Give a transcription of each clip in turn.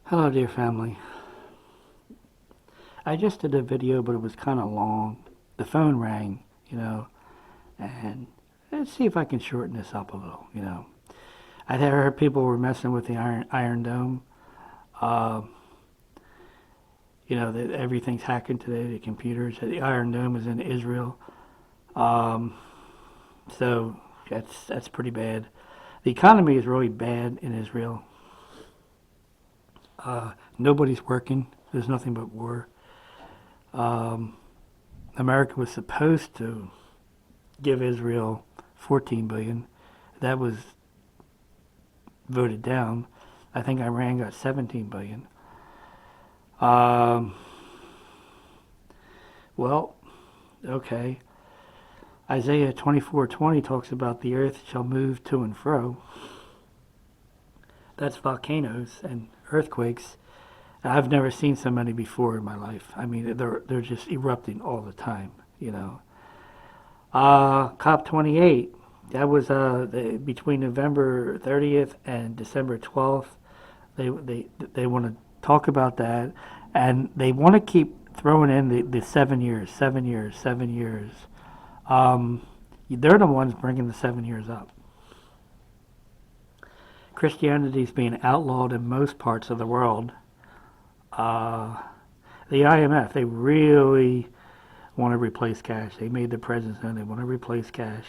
Hello, dear family. I just did a video, but it was kind of long. The phone rang, and let's see if I can shorten this up a little. I heard people were messing with the Iron Dome. Uh, that everything's hacking today, the computers. The Iron Dome is in Israel. Um, so that's pretty bad. The economy is really bad in Israel. Nobody's working. There's nothing but war. Um, America was supposed to give Israel 14 billion. That was voted down. I think Iran got 17 billion. Um, well, okay. Isaiah 24:20 talks about the earth shall move to and fro. That's volcanoes and earthquakes. I've never seen so many before in my life. I mean, they're just erupting all the time. COP28. That was between November 30th and December 12th. They want to talk about that, and they want to keep throwing in the 7 years, 7 years, 7 years. They're the ones bringing the 7 years up. Christianity is being outlawed in most parts of the world. Uh, the IMF, they really want to replace cash. They made the president know they want to replace cash.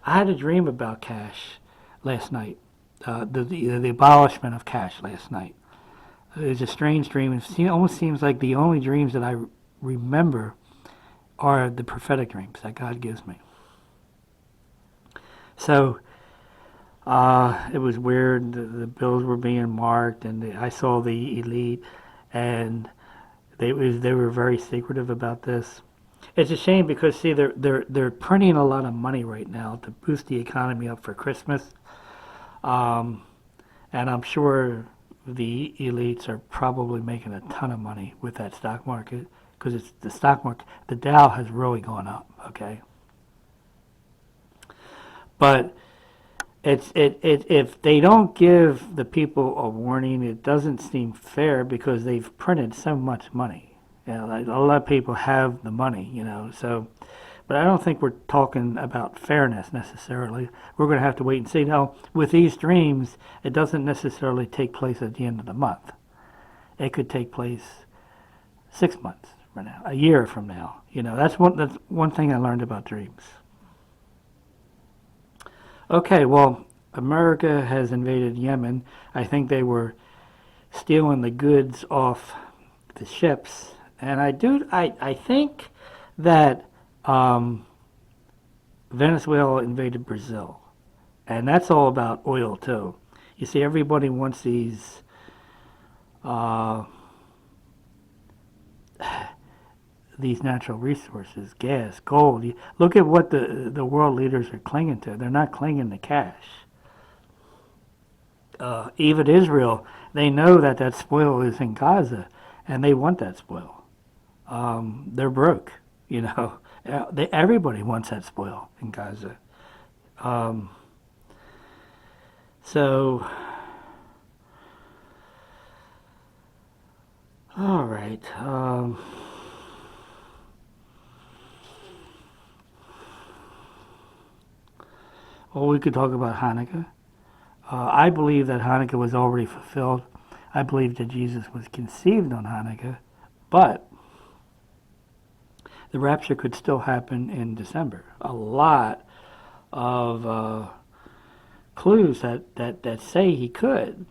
I had a dream about cash last night. The abolishment of cash last night. It was a strange dream. It almost seems like the only dreams that I remember are the prophetic dreams that God gives me. So it was weird. The bills were being marked, and I saw the elite, and they were very secretive about this. It's a shame because see they're printing a lot of money right now to boost the economy up for Christmas, um, and I'm sure the elites are probably making a ton of money with that stock market because it's the stock market. The Dow has really gone up. Okay, but if they don't give the people a warning, it doesn't seem fair because they've printed so much money. Like a lot of people have the money. So, but I don't think we're talking about fairness necessarily. We're going to have to wait and see. Now, with these dreams, it doesn't necessarily take place at the end of the month. It could take place 6 months from now, a year from now. That's one thing I learned about dreams. Okay, well, America has invaded Yemen. I think they were stealing the goods off the ships, and I think that Venezuela invaded Brazil, and that's all about oil too. You see, everybody wants uh, these natural resources, gas, gold. Look at what the world leaders are clinging to. They're not clinging to cash. Even Israel, they know that spoil is in Gaza, and they want that spoil. They're broke, you know. Everybody wants that spoil in Gaza. Um, so, all right. Well, we could talk about Hanukkah. I believe that Hanukkah was already fulfilled. I believe that Jesus was conceived on Hanukkah, but the rapture could still happen in December. A lot of clues that say he could.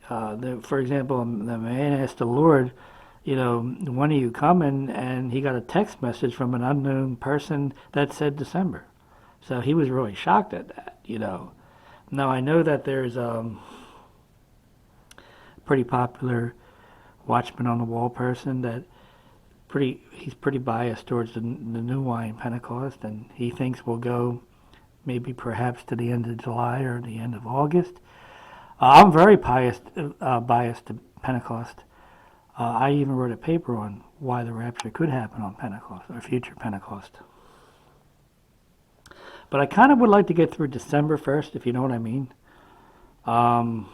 For example, the man asked the Lord, when are you coming? And he got a text message from an unknown person that said December. So he was really shocked at that. Now I know that there's pretty popular Watchman on the Wall person that he's pretty biased towards the New Wine Pentecost, and he thinks we'll go maybe perhaps to the end of July or the end of August. I'm very biased to Pentecost. I even wrote a paper on why the rapture could happen on Pentecost or future Pentecost. But I kind of would like to get through December first, if you know what I mean. Um,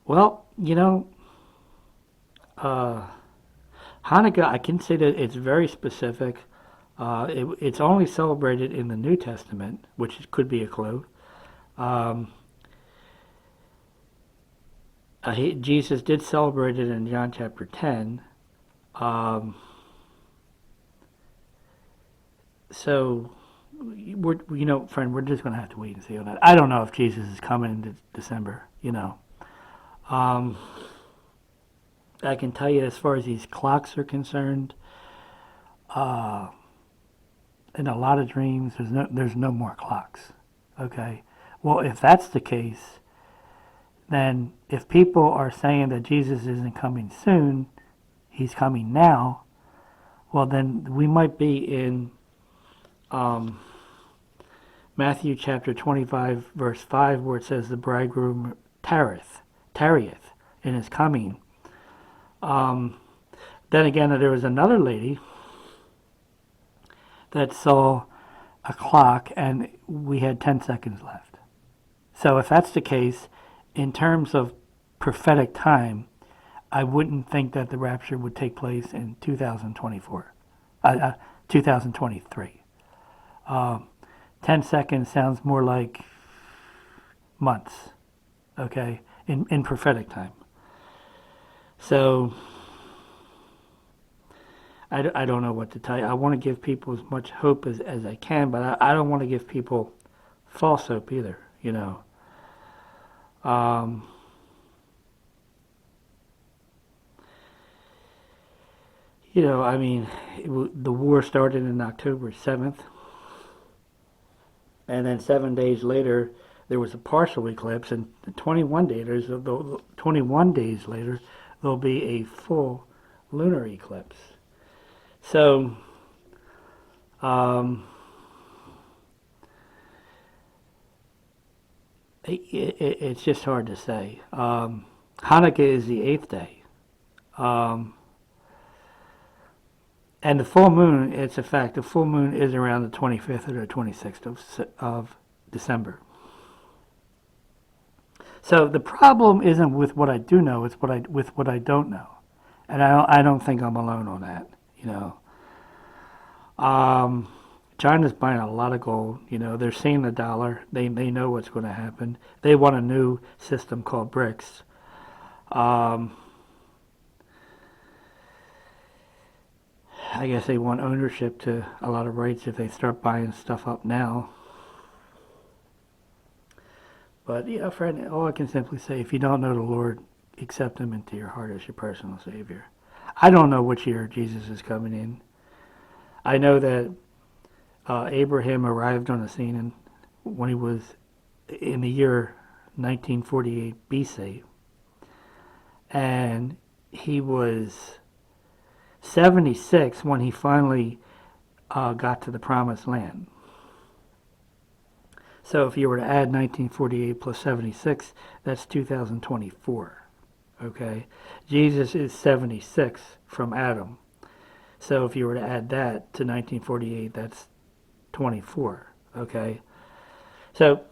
Well, uh, Hanukkah, I can say that it's very specific. It's only celebrated in the New Testament, which could be a clue. Um, Jesus did celebrate it in John chapter 10. Um, so, friend, we're just going to have to wait and see on that. I don't know if Jesus is coming in December. Um, I can tell you as far as these clocks are concerned, uh, in a lot of dreams, there's no more clocks. Okay. Well, if that's the case, then if people are saying that Jesus isn't coming soon, he's coming now, well, then we might be in um, Matthew chapter 25, verse 5, where it says the bridegroom tarrieth in his coming. Um, then again, there was another lady that saw a clock and we had 10 seconds left. So if that's the case, in terms of prophetic time, I wouldn't think that the rapture would take place in 2023. 10 seconds sounds more like months, okay, in prophetic time. So I don't know what to tell you. I want to give people as much hope as I can, but I don't want to give people false hope either. Um, I mean, the war started on October 7th, and then 7 days later, there was a partial eclipse, and 21 days later, there'll be a full lunar eclipse. So, it's just hard to say. Hanukkah is the 8th day. And the full moon, it's a fact, the full moon is around the 25th or the 26th of December. So the problem isn't with what I do know, it's with what I don't know. And I don't think I'm alone on that. China's buying a lot of gold. They're seeing the dollar. They know what's going to happen. They want a new system called BRICS. I guess they want ownership to a lot of rights if they start buying stuff up now. But friend, all I can simply say, if you don't know the Lord, accept Him into your heart as your personal Savior. I don't know which year Jesus is coming in. I know that Abraham arrived on the scene when he was in the year 1948 BC, and he was 76 when he finally got to the Promised Land. So if you were to add 1948 plus 76, that's 2024. Okay, Jesus is 76 from Adam. So if you were to add that to 1948, that's 24. Okay. So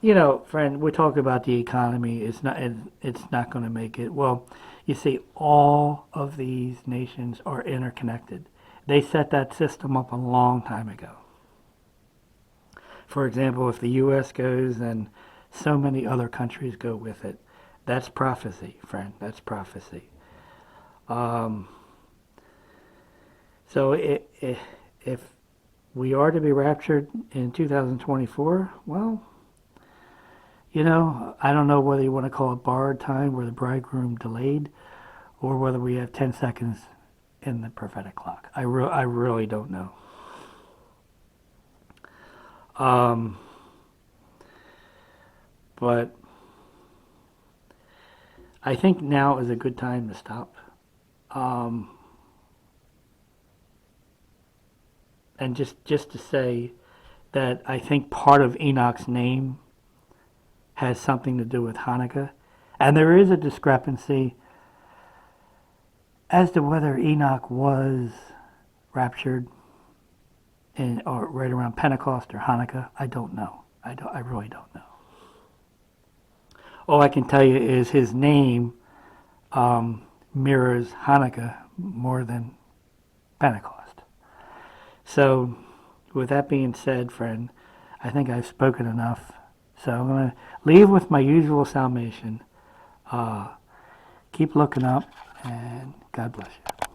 friend, we talk about the economy. It's not going to make it. Well, you see, all of these nations are interconnected. They set that system up a long time ago. For example, if the U.S. goes, then so many other countries go with it. That's prophecy, friend. That's prophecy. So if we are to be raptured in 2024, well, I don't know whether you want to call it borrowed time where the bridegroom delayed or whether we have 10 seconds in the prophetic clock. I really don't know. But I think now is a good time to stop. And just to say that I think part of Enoch's name has something to do with Hanukkah. And there is a discrepancy as to whether Enoch was raptured or right around Pentecost or Hanukkah. I don't know. I really don't know. All I can tell you is his name mirrors Hanukkah more than Pentecost. So, with that being said, friend, I think I've spoken enough. So I'm going to leave with my usual salvation. Keep looking up, and God bless you.